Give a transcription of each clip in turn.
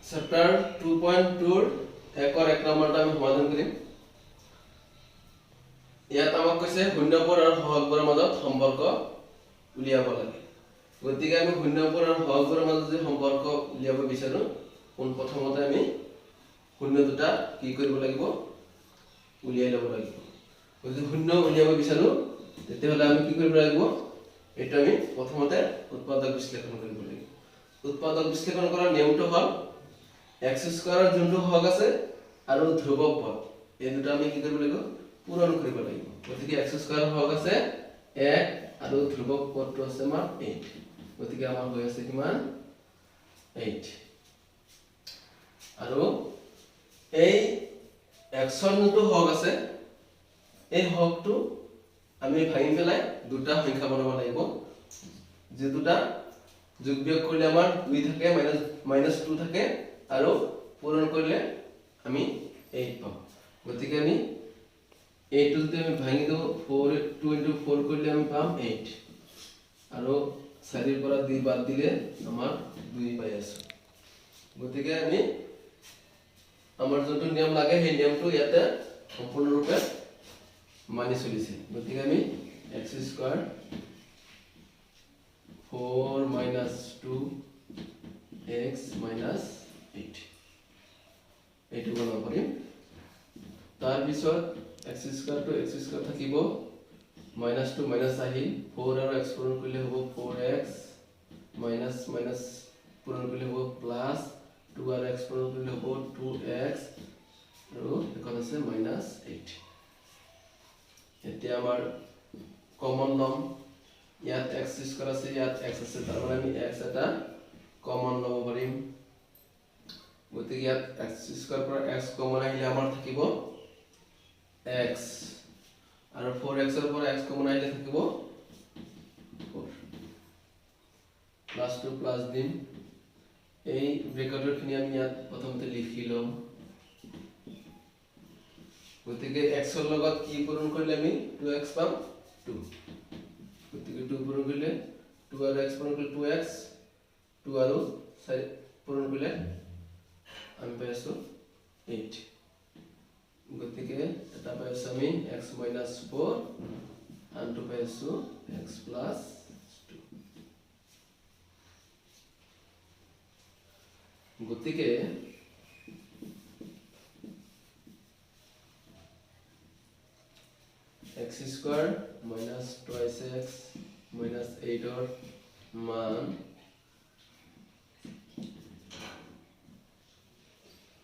Chapter 2.2 একৰ 1 নম্বৰটা আমি সমাধান কৰিম। ইয়াত আমাক কৈছে শূন্যপদ আৰু সহগবোৰৰ মাজত সম্পৰ্ক উলিয়াব লাগে। গতিকে আমি শূন্যপদ আৰু সহগবোৰৰ মাজত যে সম্পৰ্ক উলিয়াব বিচাৰো, প্ৰথমতে আমি শূন্য দুটা কি কৰিব লাগিব, উলিয়াই ল'ব লাগিব। যদি শূন্য উলিয়াব বিচাৰো তেতিয়াহ'লে আমি কি কৰিব লাগিব, এইটো আমি প্ৰথমতে উৎপাদক বিশ্লেষণ কৰিব লাগিব। উৎপাদক বিশ্লেষণ কৰাৰ নিয়মটো হ'ল x স্কয়াৰৰ যোনটো সহগ আছে আৰু ধ্ৰুৱক পদ এই দুটা আমি কি কৰিব লাগিব, পূৰণ কৰিব লাগিব। গতিকে x স্কয়াৰৰ সহগ আছে 1 আৰু ধ্ৰুৱক পদটো আছে আমাৰ 8। গতিকে আমাৰ হৈ আছে কিমান, 8। আৰু এই x ৰ যোনটো সহগ আছে এই সহগটো আমি ভাঙি পেলাই দুটা সংখ্যা বনাব লাগিব। যে দুটা যোগ বিয়োগ কৰিলে আমাৰ 2 থাকে, -2 থাকে আৰু পূৰণ কৰিলে আমি 8 পাম। গতিকে আমি 8 যদি আমি ভাঙি দিও 2 * 4 কৰিলে আমি পাম 8 আৰু 4 ৰ পৰা 2 বাদ দিলে আমাৰ 2 পাই আছো। গতিকে আমি আমাৰ যোনটো নিয়ম লাগে সেই নিয়মটো ইয়াতে সম্পূৰ্ণৰূপে মানি চলিছে। গতিকে আমি x স্কয়াৰ 4 - 2x - 8 এইটো বনাব পাৰিম। তাৰ পিছত x স্কয়াৰ থাকিব, -2 মাইনাস আহিল, 4 আৰু x পূৰণ কৰিলে হ'ব 4x, মাইনাস পূৰণ কৰিলে হ'ব প্লাস, 2 আৰু x পূৰণ কৰিলে হ'ব 2x আৰু এখন আছে -8। এতিয়া আমাৰ কমন লম, ইয়াত x স্কয়াৰ আছে, ইয়াত x আছে, তাৰ মানে আমি x এটা কমন লব পাৰিম। গতিকে ইয়াত x স্কয়াৰ পৰা x কমন আহিলে আমাৰ থাকিব x আৰু 4x ৰ পৰা x কমন আহিলে থাকিব 4 +2 প্লাস দিম। এই ব্ৰেকেটৰ খিনি আমি ইয়াত প্ৰথমতে লিখি লম। গতিকে x ৰ লগত কি পূৰণ কৰিলে আমি 2x পাম, 2। গতিকে 2 পূৰণ কৰিলে 2 আৰু x পূৰণ কৰিলে 2x, 2 আৰু 4 পূৰণ কৰিলে আমি পাইছো 8। গতিকে এটা পাইছো আমি x - 4 আনটো পাইছো x + 2। গতিকে x স্কয়াৰ - 2x - 8 ৰ মান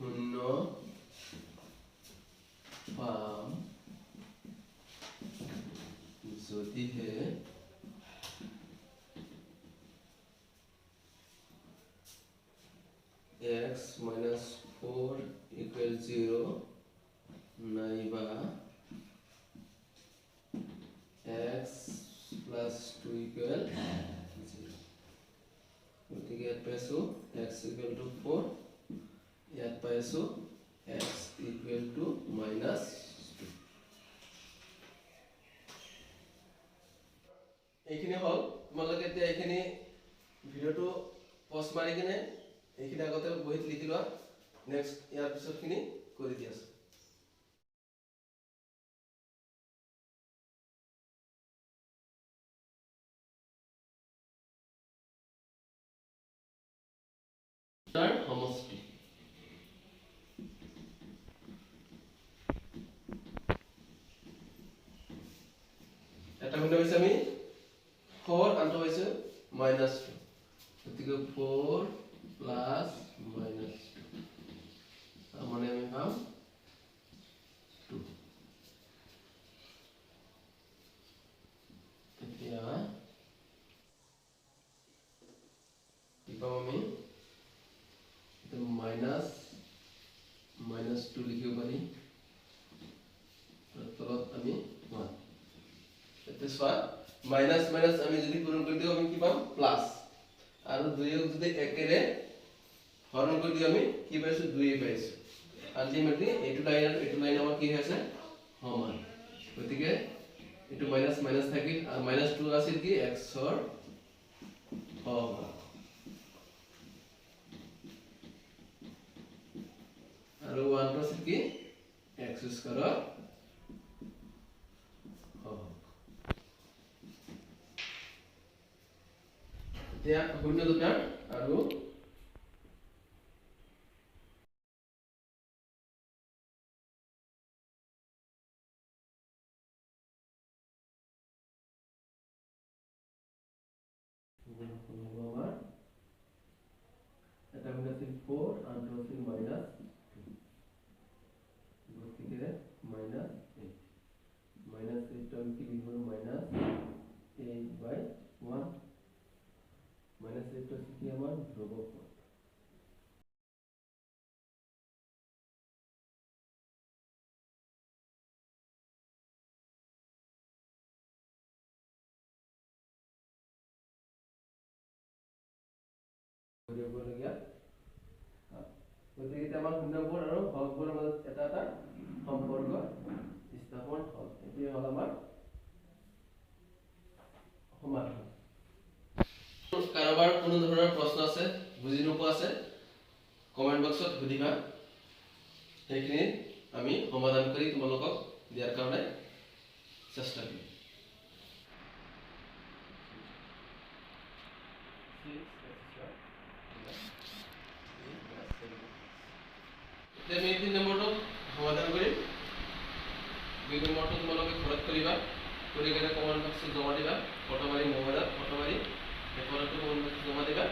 0 পাম যদিহে x - 4 = 0 নাইবা x + 2 = 0। গতিকে ইয়াত পাইছো x = 4, ইয়াত পাইছো x = -2। এইখিনি হল। তোমালোকে এতিয়া এইখিনি ভিডিওটো পজ মাৰি কিনে এইখিনি আগতে বহিত লিখি লোৱা। নেক্সট ইয়াৰ পিছতখিনি কৰি দি আছো। তাৰ সমষ্টি এটা শূন্য হৈছে আমি 4, আনটো হৈছে -2। গতিকে 4 + -2 মানে আমি পাম 2। এতিয়া কি পাম আমি, -2 লিখিব পাৰি, তলত আমি 1। এতিয়া চোৱা মাইনাস আমি যদি পূৰণ কৰি দিও আমি কি পাম, প্লাস। আৰু 2ক যদি 1 ৰে হৰণ কৰি দিও আমি কি পাইছো, 2 পাইছো। আলটিমেটলি এইটো লাইন আৰু এইটো লাইন আমাৰ কি হৈছে, সমান। গতিকে এইটো মাইনাস থাকিল আৰু -2 আছিল কি x ৰ সহগ। আছিল কি x স্কয়াৰৰ হওক এতিয়া শূন্য দুটা আৰু এটা গুণ আছিল 4 আৰু দুটা আছিল মাইনাস 2 গতিকে মাইনাস 8 মাইনাস 8 আমি কি লিখব মাইনাস 8/1 মাইনাস 8 আছে কি আমার ধ্রুবক পদ কৰিবলগীয়া গতিকে আমাৰ শূন্যবোৰ আৰু হৰবোৰৰ মাজত এটা এটা সম্পৰ্ক স্থাপন হ'ল এতিয়া হ'ল আমাৰ সমাধান কাৰোবাৰ কোনো ধৰণৰ প্ৰশ্ন আছে বুজি নোপোৱা আছে কমেন্ট বক্সত সুধিবা সেইখিনি আমি সমাধান কৰি তোমালোকক দিয়াৰ কাৰণে চেষ্টা কৰিম আমি 3 নম্বৰটো সমাধান কৰিম 2 নম্বৰটো তোমালোকে ঘৰত কৰিবা কৰি কেনে কমেন্ট বক্সত জমা দিবা ফটো মাৰি মোবাইলত ফটো মাৰি এফৰটো কমেন্ট বক্সত জমা দিবা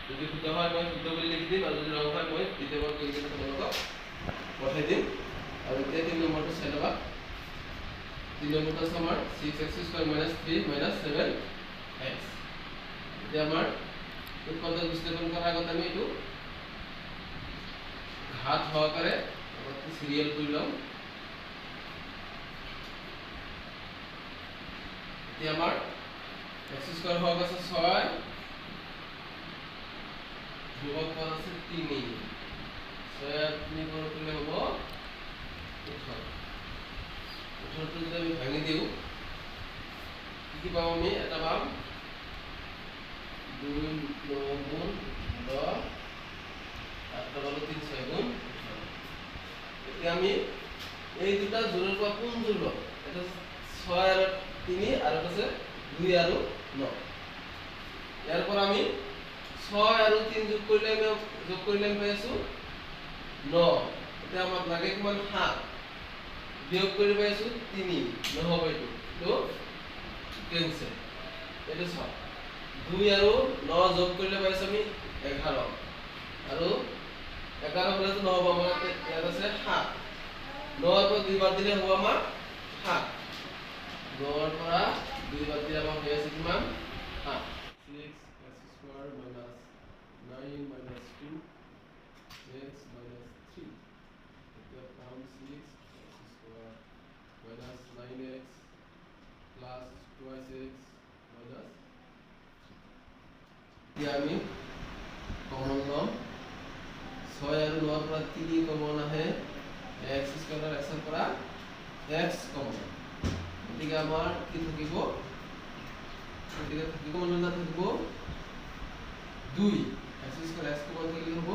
যদি শুদ্ধ হয় মই শুদ্ধ বুলি লিখি দিম আৰু যদি ৰং হয় মই দ্বিতীয়বাৰ কৰি কেনে তোমালোকক পঠাই দিম আৰু এতিয়া 3 নম্বৰটো চাই লবা 3 নম্বৰটো আছে আমাৰ 6x² - 3 - 7x এতিয়া আমাৰ উৎপাদক বিশ্লেষণ কৰাৰ আগত আমি এইটো ঘাত সহকাৰে আগতে সিৰিয়াল কৰি লম এতিয়া আমাৰ x² হওক আছে 6 ধ্ৰুবক পদ আছে 3 6 3 কৰিলে হ'ব 18 18 যদি আমি ভাঙি দিও কি পাম আমি এটা পাম 2 9 গুণ 10 आता হলো 3 6 গুণ এতিয়া আমি এই দুটা জোড়ৰ পৰা কোন জোড় লম এটা 6 আৰু 3 আৰু এটা আছে 2 আৰু 9 ইয়াৰ পৰা আমি 6 আৰু 3 যোগ কৰিলে আমি পাইছো 9 এতিয়া আমাক লাগে কিমান 7 বিয়োগ কৰি পাইছো 3 নহব এইটো তো কেনসেল এটা 6 2 আৰু 9 যোগ কৰিলে পাইছো আমি 11 আৰু 11 হলে তো নহব আমাৰ ইয়াত আছে 7 9 পৰা 2 বাদ দিলে হ'ব আমাৰ 7 9 পৰা 2 বাদ দিলে আমাৰ হৈ আছে কিমান 7 6x² - 9 - 2 x - 3 এতিয়া পাম 6x² - 9x plus 2x minus এতিয়া আমি কমন লম 6 আৰু 9 পৰা 3 কমন আহে x² আৰু x ৰ পৰা x কমন গতিকে আমাৰ কি থাকিব গতিকে থাকিব মানে থাকিব 2 x² x কমন থাকিলে হ'ব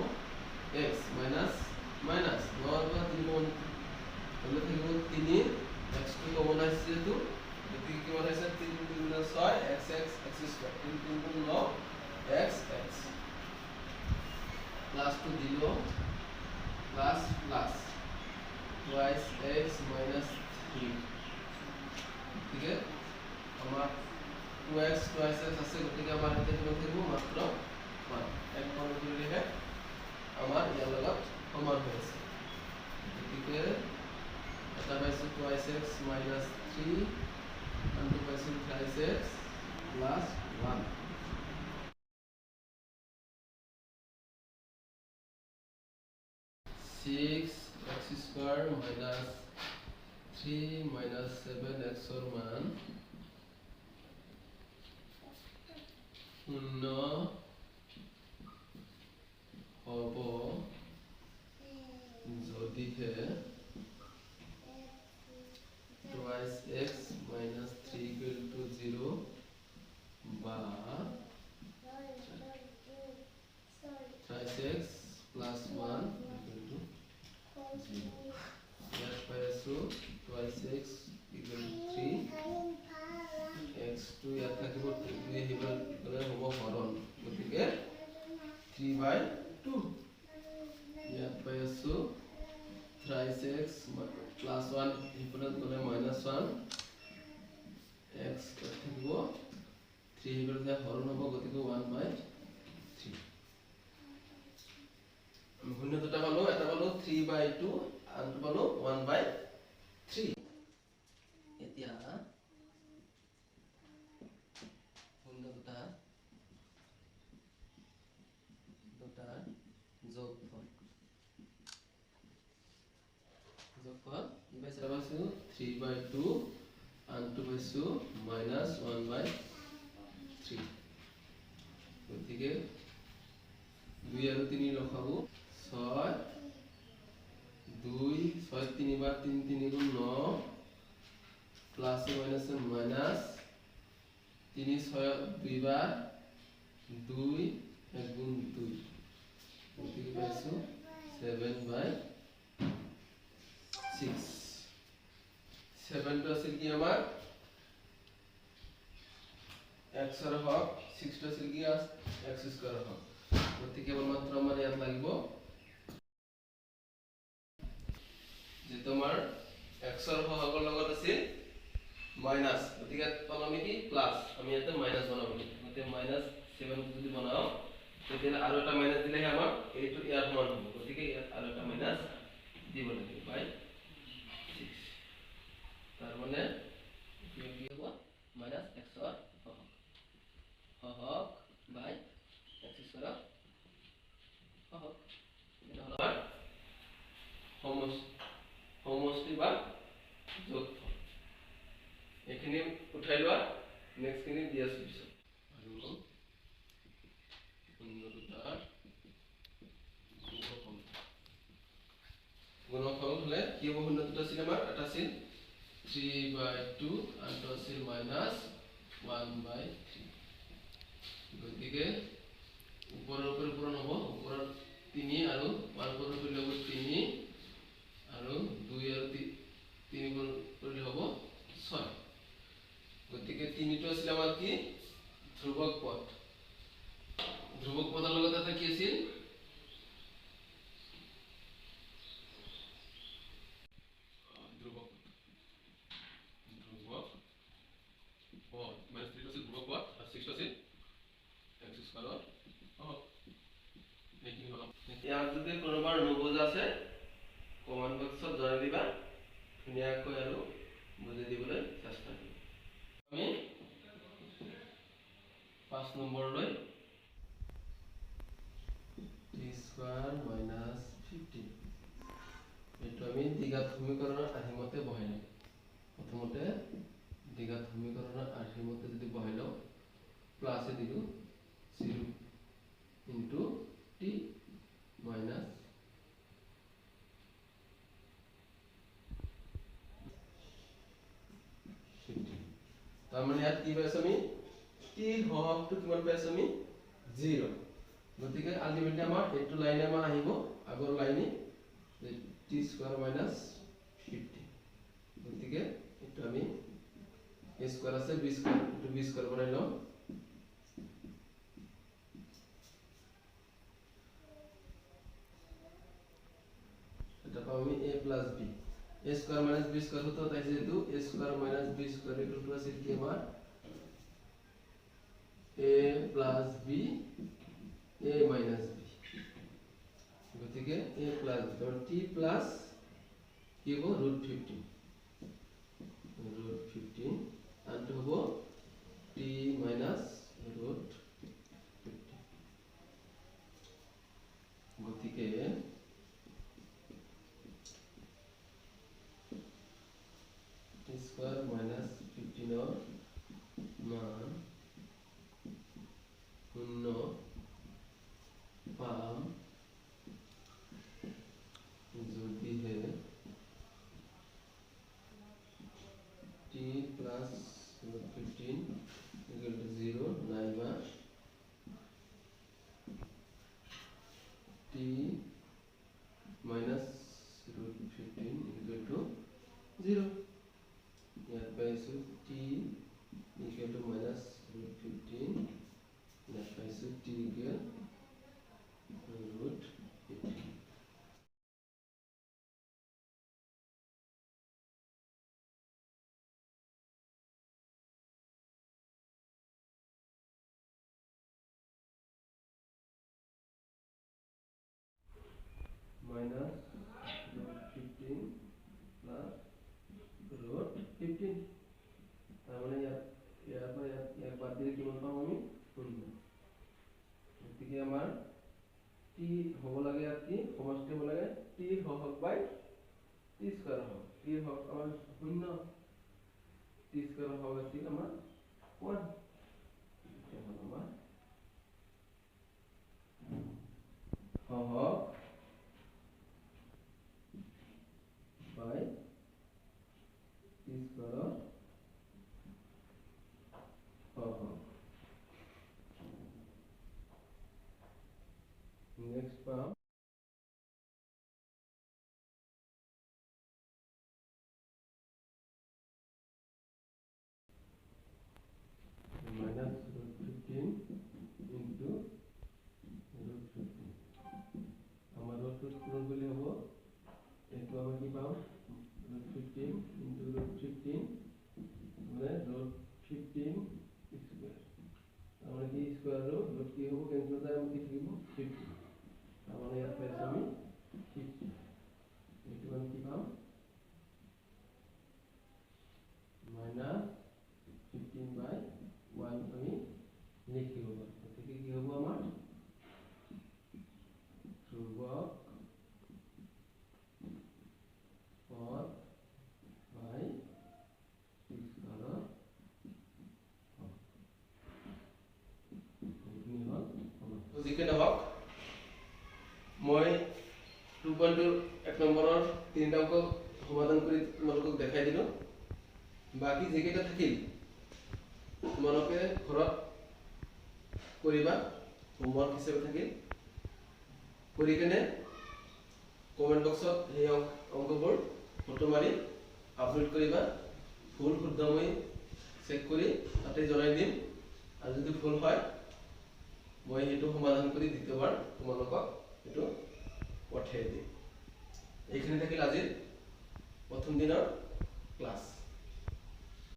x minus 9 পৰা 3 কমন হলে থাকিব 3 x2 কমন আছে যেটো গতিকে কিমান আছে 3 3 6 x x x² 3 3 9 x x plus 2 दिलो plus plus twice x minus 3 ठीक है हमारा 2x twice x আছে গতিকে আমাৰ এটা কিমান থাকিব মাত্ৰ 1 এক কোণ কৰিলে আমাৰ ইয়াৰ লগত সমান হৈ আছে গতিকে এটা পাইছো twice x minus 3 আৰু পাইছো thrice x plus 1 6x² minus 3 minus 7x or মান 0 হব যদিহে twice x minus 3 equal to 0 বা thrice x plus 1 equal to ইয়াত পাই আছো twice x equal to 3 x টো ইয়াত থাকিব 2 আহিব গলে হ'ব হৰণ গতিকে 3/2 ইয়াত পাই আছো thrice x plus 1 ইফালে গলে -1 x থাকিব 3 হিগলে হৰণ হ'ব গতিকে 1/3 আমি শূন্য দুটা পালো এটা পালো 3/2 আনটো পালো 1/3 এতিয়া শূন্য দুটা যোগফল কি পাইছে পাইছো 3/2 আনটো পাইছো -1/3 গতিকে 2 আৰু 3 লখাবো 6 2 6 3 বাৰ 3 3 গুণ 9 প্লাস মাইনাস মাইনাস 3 6 2 বাৰ 2 1 গুণ 2 গতিকে পাইছো 7/6 7 টো আছিল কি আমাৰ x এৰ হক 6 টো আছিল কি x স্কয়াৰ হক গতিকে কেবলমাত্ৰ আমাৰ ইয়াত লাগিব যে তোমাৰ x এৰ হকৰ লগত আছিল মাইনাস গতিকে পালাম কি প্লাস আমি ইয়াতে মাইনাস বনাব গতিকে -7 যদি বনাও তেতিয়া আৰু এটা মাইনাস দিলেহে আমাৰ এইটো ইয়াৰ সমান হ'ব গতিকে ইয়াত আৰু এটা মাইনাস দিব লাগিব বাই 6 তাৰ মানে কি হ'ব মাইনাস x এর হক বাই x স্কয়ার হক এটা হলো সমষ্টি বা যোগফল এখানে উঠাই লোৱা নেক্সট খিনি দি আছো পিছত আৰু শূন্য দুটাৰ গুণফল হলে কি হ'ব শূন্য দুটা আছিল আমাৰ এটা আছিল 3/2 আনটো আছিল -1/3 গতিকে ওপৰৰ ওপৰ পূৰণ হ'ব ওপৰৰ 3 আৰু 1 পূৰণ কৰিলে হ'ব 3 আৰু 2 আৰু 3 পূৰণ কৰিলে হ'ব 6 গতিকে 3 টো আছিল আমাৰ কি ধ্ৰুবক পদৰ লগত এটা কি আছিল ধ্ৰুবক পদ মানে 3 টো আছিল ধ্ৰুবক পদ আৰু 6 টো আছিল x স্কয়াৰ হক নেকি হল এতিয়া যদি কোনোবাৰ নুবুজা আছে কমেন্ট বক্সত জনাই দিবা ধুনীয়াকৈ আৰু বুজাই দিবলৈ চেষ্টা কৰিম আমি 5 নম্বৰ লৈ t স্কয়াৰ -15 এটো আমি দ্বিঘাত সমীকৰণৰ আধিমতে বহাই লম প্ৰথমতে দ্বিঘাত সমীকৰণৰ আধিমতে যদি বহাই লও প্লাস এ দিলো 0 into t minus তাৰ মানে ইয়াত কি পাইছো আমি t হকটো কিমান পাইছো আমি 0 গতিকে আলটিমেটলি আমাৰ এইটো লাইনে আমাৰ আহিব আগৰ লাইনে t স্কয়ার minus 15 গতিকে এইটো আমি a স্কয়ার আছে b স্কয়ার এইটো b স্কয়ার বনাই লম এটা পাও আমি a plus b a square minus b square হতো তাই যেহেতু a square minus b square equal to আছে কি আমার a plus b a minus b গতিকে a plus b তাহলে t plus কি হবে √15 আনটো হবো t minus √15 গতিকে t স্কয়ার minus 15 ৰ মান 0 পাম যদিহে t plus 15 equal to 0 নাইবা t minus root 15 equal to 0. Here পাইছো t equal to minus root 15. Here পাইছো t equal root 15. Minus root 15 plus root 15. তার মানে ইয়ার বাদ দিলে কিমান পাম আমি 0 গতিকে আমাৰ t হ'ব লাগে আর কি সমষ্টি হ'ব লাগে t হওক বাই t স্কয়ার হওক t হওক আমাৰ 0 t স্কয়াৰ হওক আছিল আমাৰ 1 এটা হল আমাৰ হওক by t square next term minus root 15 into root 15 আমার root পূরণ করলে হবে একটু আমরা কি পাবো root 15 into root 15 মানে root 15 স্কয়ার আমরা কি স্কয়ার root কি হবে ক্যান্সেল করে আমরা কি লিখব 15 তাহলে এর পাশে আমি 50 একটু আমি কি পাবো minus 15 by 1 আমি লিখি হব থেকে কি হবো আমার ধ্রুবক পদ বাই t স্কয়ার যিকোনো হওক মই 2.1 নম্বৰৰ 3 অংক সমাধান কৰি তোমালোকক দেখাই দিলো বাকি যেকেইটা থাকিল তোমালোকে ঘৰত কৰিবা হোমৱৰ্ক হিচাপে থাকিল কৰি কেনে কমেন্ট বক্সত এই অংকবোৰ ফটো মাৰি আপলোড কৰিবা ভুল শুদ্ধ মই চেক কৰি তাতে জনাই দিম আৰু যদি ভুল হয় মই হেতু সমাধান কৰি দ্বিতীয়বাৰ তোমালোকক হেতু পঠাই দিম এইখিনি থাকিল আজিৰ প্ৰথম দিনৰ ক্লাস।